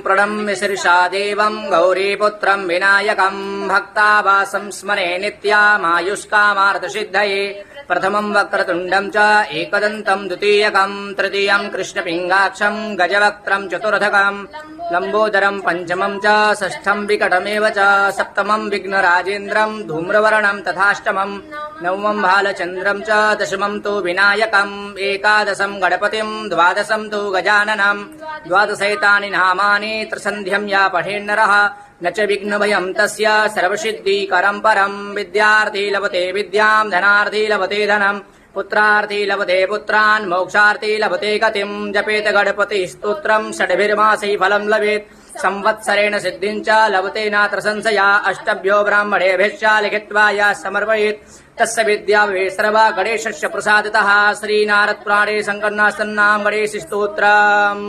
प्रणम्य शीर्षा देवम् गौरीपुत्रम् विनायकम् भक्तावासम् स्मरे नित्यामायुष्कामार्थसिद्धये प्रथमम् वक्रतुण्डम् च एकदन्तम् द्वितीयकम् तृतीयम् कृष्णपिङ्गाक्षम् गजवक्त्रम् चतुर्थकम् लम्बोदरम् पञ्चमम् च षष्ठम् विकटमेव च सप्तमम् विघ्नराजेन्द्रम् धूम्रवर्णम् तथाष्टमम् नवमम् भालचन्द्रम् च दशमम् तु विनायकम् एकादशम् गणपतिम् द्वादशम् तु गजाननम् द्वादशैतानि नामानि त्रिसन्ध्यम् या पठेन्नरः न च विघ्नभयम् तस्य सर्वसिद्धिकरम् परम् विद्यार्थी लभते विद्याम् धनार्थी लभते धनम् पुत्रार्थी लभते पुत्रान् मोक्षार्थी लभते गतिम् जपेत गणपति स्तोत्रम् षड्भिर्मासै फलम् लभेत् संवत्सरेण सिद्धिम् च लभते नात्र संशया अष्टभ्यो ब्राह्मणेभ्यश्च लिखित्वा या समर्पयेत् तस्य विद्या सर्वा गणेशस्य प्रसादतः श्रीनारदपुराणे शङ्करनाथसन्नाम गणेश स्तोत्रम्।